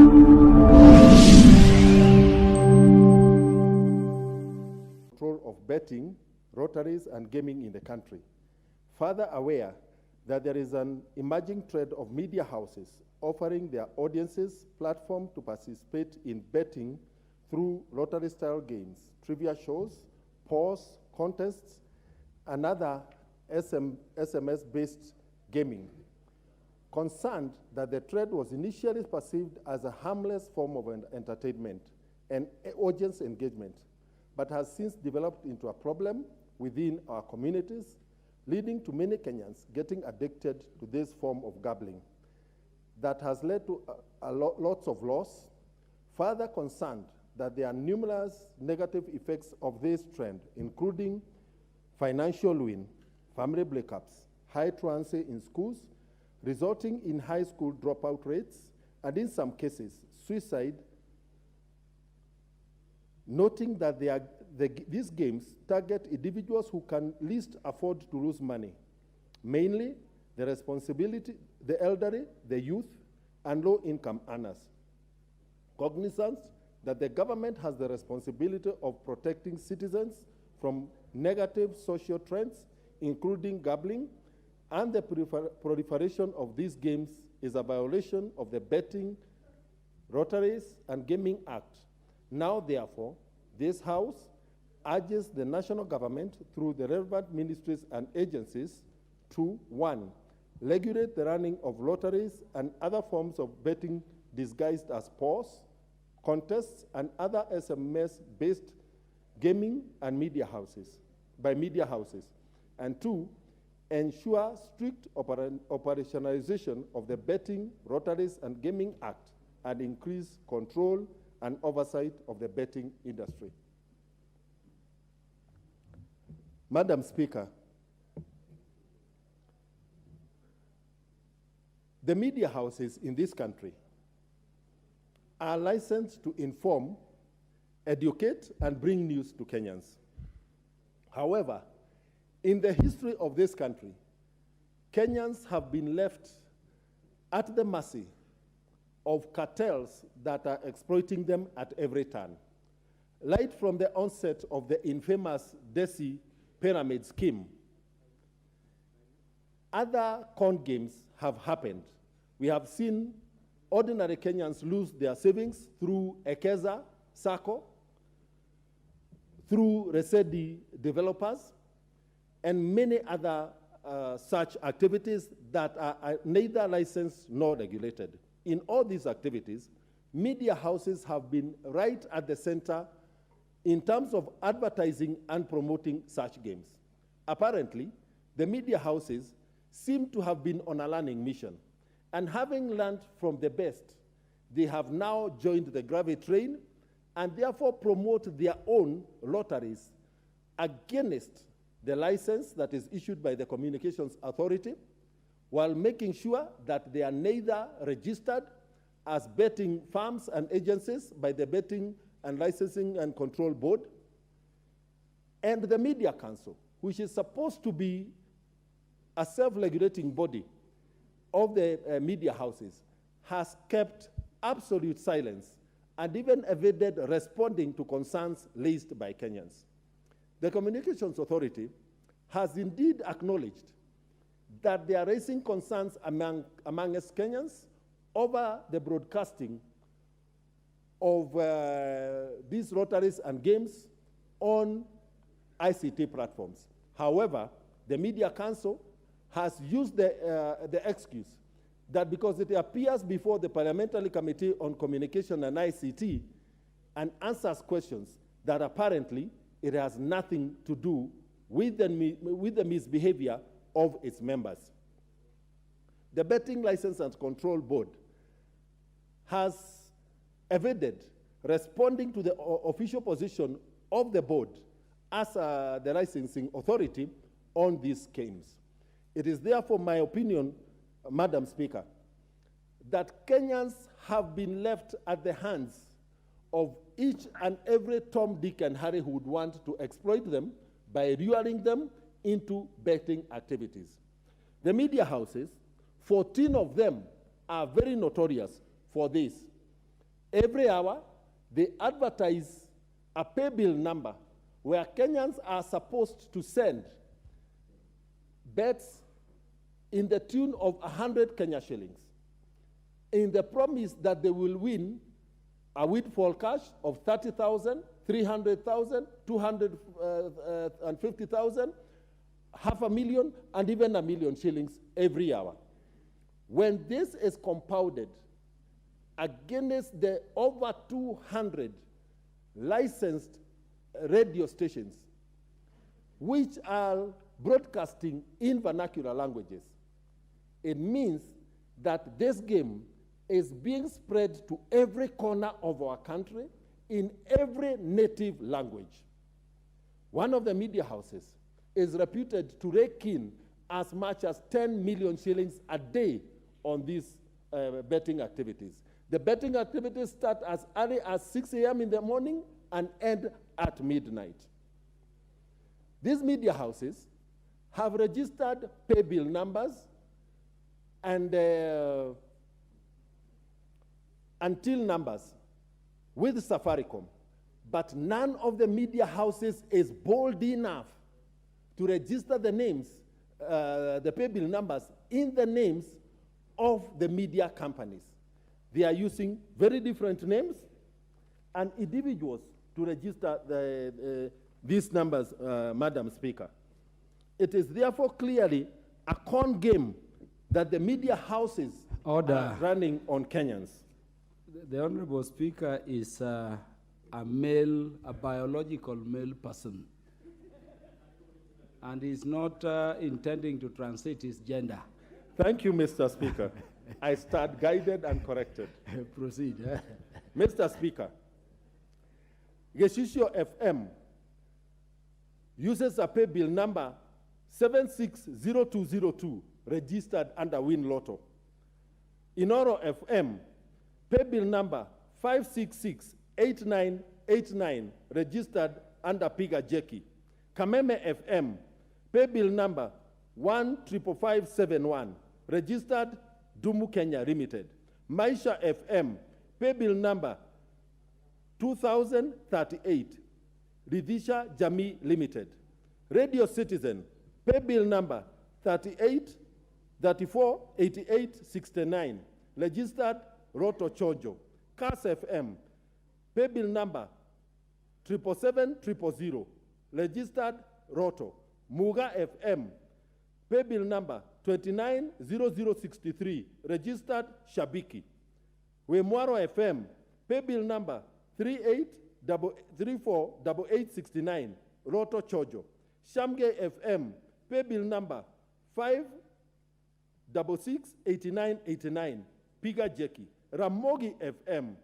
Control of betting, lotteries, and gaming in the country. Further aware that there is an emerging trend of media houses offering their audiences platform to participate in betting through lottery-style games, trivia shows, polls, contests, and other SMS-based gaming. Concerned that the trend was initially perceived as a harmless form of entertainment and audience engagement, but has since developed into a problem within our communities, leading to many Kenyans getting addicted to this form of gambling. That has led to lots of loss. Further concerned that there are numerous negative effects of this trend, including financial ruin, family breakups, high truancy in schools, resulting in high school dropout rates, and in some cases, suicide, noting that these games target individuals who can least afford to lose money, mainly the elderly, the youth, and low-income earners. Cognizant that the government has the responsibility of protecting citizens from negative social trends, including gambling, and the proliferation of these games is a violation of the Betting, Lotteries, and Gaming Act. Now, therefore, this House urges the national government through the relevant ministries and agencies to, 1, regulate the running of lotteries and other forms of betting disguised as polls, contests, and other SMS-based gaming and by media houses. And 2, ensure strict operationalization of the Betting, Lotteries, and Gaming Act and increase control and oversight of the betting industry. Madam Speaker, the media houses in this country are licensed to inform, educate, and bring news to Kenyans. However, in the history of this country, Kenyans have been left at the mercy of cartels that are exploiting them at every turn. Right from the onset of the infamous Desi pyramid scheme, other con games have happened. We have seen ordinary Kenyans lose their savings through Ekeza, Sacco, through Resedi developers, and many other such activities that are neither licensed nor regulated. In all these activities, media houses have been right at the center in terms of advertising and promoting such games. Apparently, the media houses seem to have been on a learning mission, and having learned from the best, they have now joined the gravy train and therefore promote their own lotteries against the license that is issued by the Communications Authority, while making sure that they are neither registered as betting firms and agencies by the Betting and Licensing and Control Board, and the Media Council, which is supposed to be a self-regulating body of the media houses, has kept absolute silence and even evaded responding to concerns raised by Kenyans. The Communications Authority has indeed acknowledged that they are raising concerns amongst Kenyans over the broadcasting of these lotteries and games on ICT platforms. However, the Media Council has used the excuse that because it appears before the Parliamentary Committee on Communication and ICT and answers questions, that apparently it has nothing to do with the misbehavior of its members. The Betting License and Control Board has evaded responding to the official position of the board as the licensing authority on these games. It is therefore my opinion, Madam Speaker, that Kenyans have been left at the hands of each and every Tom, Dick, and Harry who would want to exploit them by luring them into betting activities. The media houses, 14 of them, are very notorious for this. Every hour, they advertise a pay bill number where Kenyans are supposed to send bets in the tune of 100 Kenya shillings, in the promise that they will win a windfall cash of 30,000, 300,000, 250,000, 500,000, and even 1,000,000 shillings every hour. When this is compounded against the over 200 licensed radio stations, which are broadcasting in vernacular languages, it means that this game is being spread to every corner of our country in every native language. One of the media houses is reputed to rake in as much as 10 million shillings a day on these betting activities. The betting activities start as early as 6 a.m. in the morning and end at midnight. These media houses have registered pay bill numbers and till numbers with Safaricom, but none of the media houses is bold enough to register the names, the pay bill numbers in the names of the media companies. They are using very different names and individuals to register these numbers, Madam Speaker. It is therefore clearly a con game that the media houses are running on Kenyans. The Honorable Speaker is a male, a biological male person, and is not intending to translate his gender. Thank you, Mr. Speaker. I stand guided and corrected. Proceed. Mr. Speaker, Gicicio FM uses a pay bill number 760202, registered under Win Lotto. Inooro FM, pay bill number 5668989, registered under Piga Jeki. Kameme FM, pay bill number 15571, registered Dumu Kenya Limited. Maisha FM, pay bill number 2038, Ridhisha Jamii Limited. Radio Citizen, pay bill number 348869, registered Roto Chojo. Kas FM, pay bill number 77700, registered Roto. Muga FM, pay bill number 290063, registered Shabiki. Wemwaro FM, pay bill number 38348869, Roto Chojo. Shamge FM, pay bill number 5668989, Piga Jeki. Ramogi FM,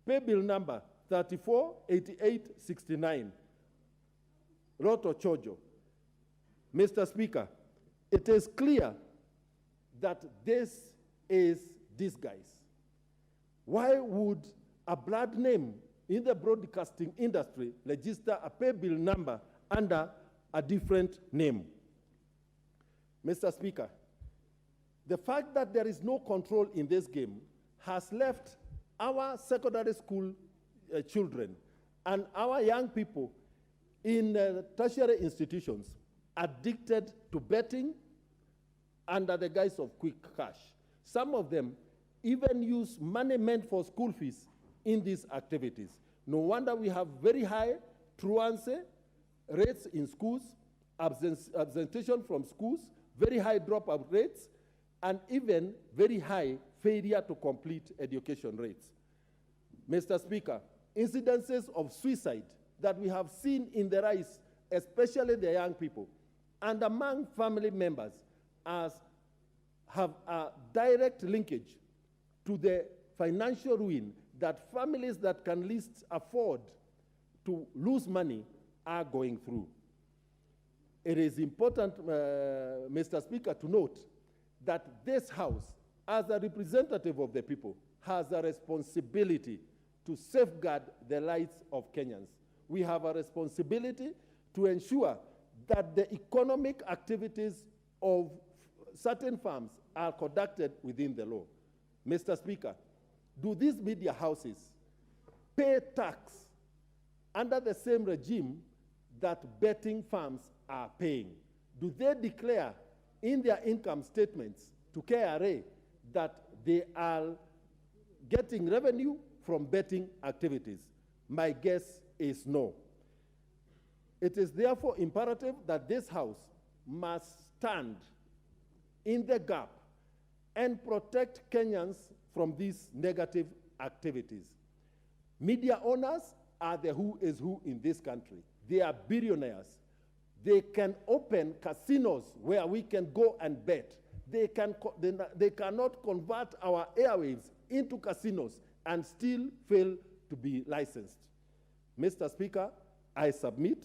pay bill number 348869, Roto Chojo. Mr. Speaker, it is clear that this is disguise. Why would a blood name in the broadcasting industry register a pay bill number under a different name? Mr. Speaker, the fact that there is no control in this game has left our secondary school children and our young people in tertiary institutions addicted to betting under the guise of quick cash. Some of them even use money meant for school fees in these activities. No wonder we have very high truancy rates in schools, absenteeism from schools, very high dropout rates, and even very high failure to complete education rates. Mr. Speaker, incidences of suicide that we have seen in the rise, especially the young people, and among family members, have a direct linkage to the financial ruin that families that can least afford to lose money are going through. It is important, Mr. Speaker, to note that this House, as a representative of the people, has a responsibility to safeguard the lives of Kenyans. We have a responsibility to ensure that the economic activities of certain farms are conducted within the law. Mr. Speaker, do these media houses pay tax under the same regime that betting firms are paying? Do they declare in their income statements to KRA that they are getting revenue from betting activities? My guess is no. It is therefore imperative that this House must stand in the gap and protect Kenyans from these negative activities. Media owners are the who is who in this country. They are billionaires. They can open casinos where we can go and bet. They cannot convert our airwaves into casinos and still fail to be licensed. Mr. Speaker, I submit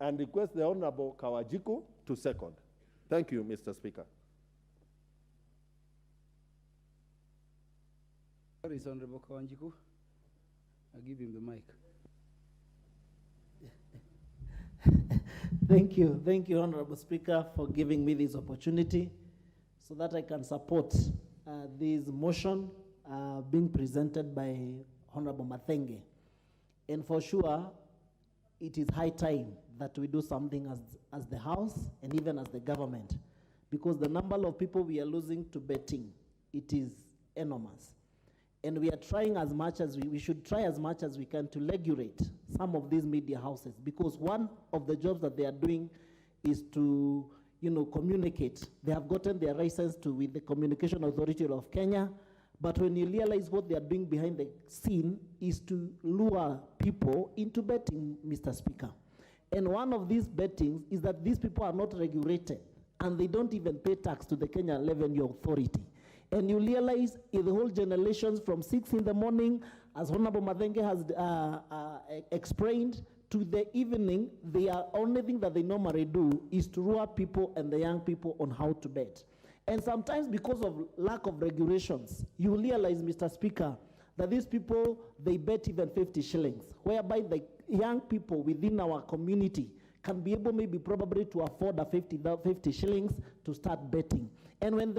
and request the Honorable Kawajiko to second. Thank you, Mr. Speaker. Where is Honorable Kawajiko? I'll give him the mic. Thank you, Honorable Speaker, for giving me this opportunity so that I can support this motion being presented by Honorable Mathiang'i. And for sure, it is high time that we do something as the House and even as the government, because the number of people we are losing to betting, it is enormous. And we are trying as much as we should try as much as we can to regulate some of these media houses, because one of the jobs that they are doing is to, communicate. They have gotten their license with the Communication Authority of Kenya, but when you realize what they are doing behind the scene is to lure people into betting, Mr. Speaker. And one of these bettings is that these people are not regulated, and they don't even pay tax to the Kenya Revenue Authority. And you realize in the whole generations from 6 in the morning, as Honorable Mathiang'i has explained, to the evening, the only thing that they normally do is to lure people and the young people on how to bet. And sometimes because of lack of regulations, you realize, Mr. Speaker, that these people, they bet even 50 shillings, whereby the young people within our community can be able maybe probably to afford a 50 shillings to start betting. And when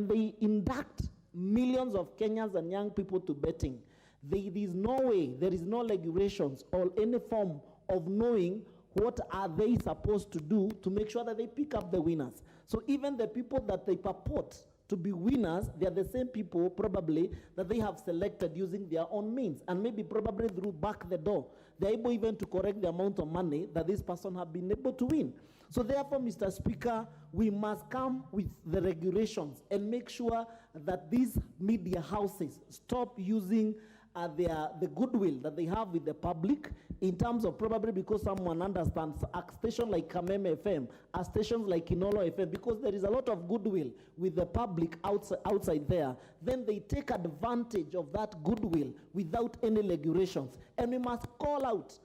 they induct millions of Kenyans and young people to betting, there is no way, there is no regulations or any form of knowing what are they supposed to do to make sure that they pick up the winners. So even the people that they purport to be winners, they are the same people probably that they have selected using their own means, and maybe probably through back the door, they're able even to correct the amount of money that this person have been able to win. So therefore, Mr. Speaker, we must come with the regulations and make sure that these media houses stop using the goodwill that they have with the public, in terms of probably because someone understands a station like Kameme FM, a stations like Inooro FM, because there is a lot of goodwill with the public outside there, then they take advantage of that goodwill without any regulations. And we must call out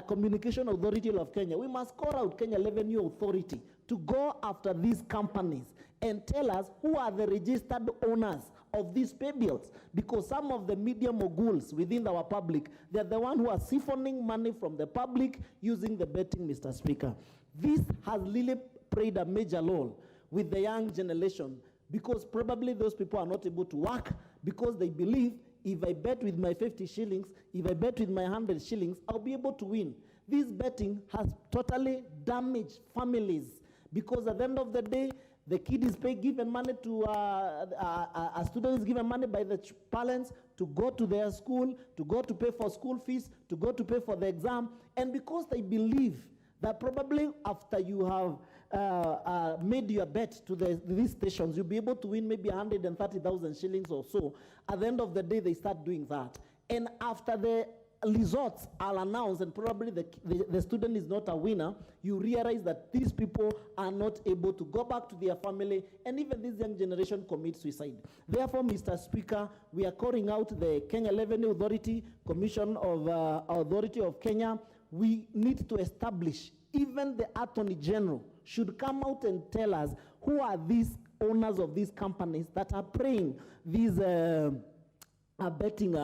Communication Authority of Kenya. We must call out Kenya Revenue Authority to go after these companies and tell us who are the registered owners of these pay bills, because some of the media moguls within our public, they're the ones who are siphoning money from the public using the betting, Mr. Speaker. This has really played a major role with the young generation, because probably those people are not able to work because they believe if I bet with my 50 shillings, if I bet with my 100 shillings, I'll be able to win. This betting has totally damaged families, because at the end of the day, the kid is given money to, a student is given money by the parents to go to their school, to go to pay for school fees, to go to pay for the exam. And because they believe that probably after you have made your bet to these stations, you'll be able to win maybe 130,000 shillings or so. At the end of the day, they start doing that. And after the results are announced and probably the student is not a winner, you realize that these people are not able to go back to their family, and even this young generation commits suicide. Therefore, Mr. Speaker, we are calling out the Kenya Revenue Authority, Commission of Authority of Kenya. We need to establish, even the Attorney General should come out and tell us who are these owners of these companies that are playing these betting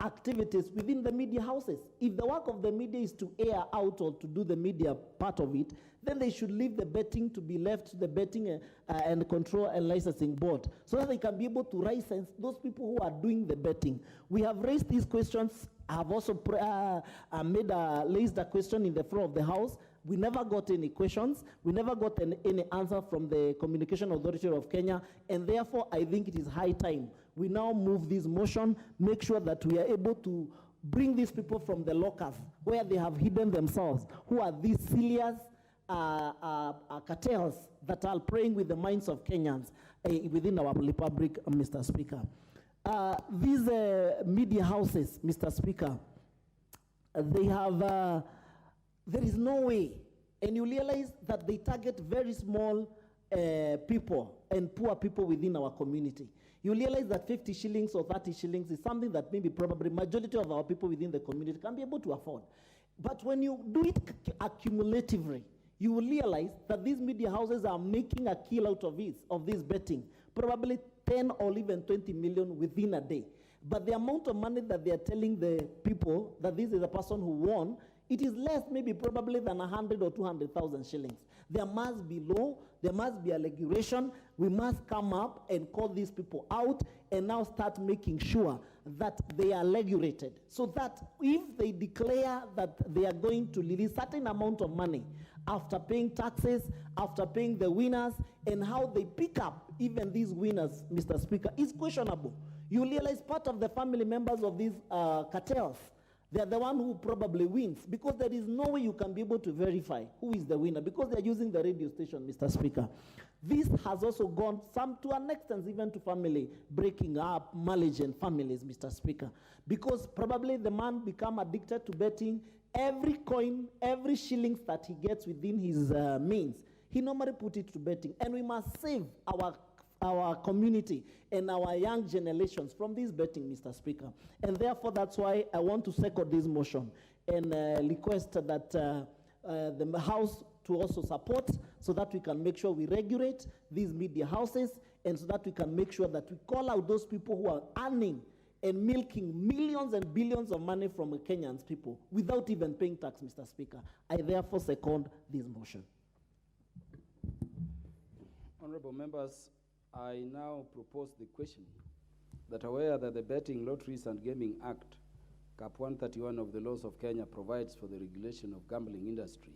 activities within the media houses. If the work of the media is to air out or to do the media part of it, then they should leave the betting to be left to the betting and control and licensing board, so that they can be able to license those people who are doing the betting. We have raised these questions. I have also raised a question in the floor of the House. We never got any questions. We never got any answer from the Communication Authority of Kenya, and therefore I think it is high time we now move this motion, make sure that we are able to bring these people from the lockers where they have hidden themselves, who are these serious cartels that are playing with the minds of Kenyans within our republic, Mr. Speaker. These media houses, Mr. Speaker, they have, there is no way, and you realize that they target very small people and poor people within our community. You realize that 50 shillings or 30 shillings is something that maybe probably majority of our people within the community can be able to afford. But when you do it accumulatively, you will realize that these media houses are making a kill out of this betting, probably 10 or even 20 million within a day. But the amount of money that they are telling the people that this is a person who won, it is less maybe probably than 100 or 200,000 shillings. There must be law, there must be a regulation. We must come up and call these people out and now start making sure that they are regulated, so that if they declare that they are going to release a certain amount of money after paying taxes, after paying the winners, and how they pick up even these winners, Mr. Speaker, is questionable. You realize part of the family members of these cartels, they are the one who probably wins, because there is no way you can be able to verify who is the winner, because they are using the radio station, Mr. Speaker. This has also gone some to an extent even to family breaking up, marriage and families, Mr. Speaker, because probably the man become addicted to betting. Every coin, every shillings that he gets within his means, he normally put it to betting. And we must save our community and our young generations from this betting, Mr. Speaker. And therefore, that's why I want to second this motion and request that the House to also support, so that we can make sure we regulate these media houses, and so that we can make sure that we call out those people who are earning and milking millions and billions of money from Kenyans people without even paying tax, Mr. Speaker. I therefore second this motion. Honorable members, I now propose the question that aware that the Betting, Lotteries and Gaming Act, Cap 131 of the laws of Kenya provides for the regulation of gambling industry,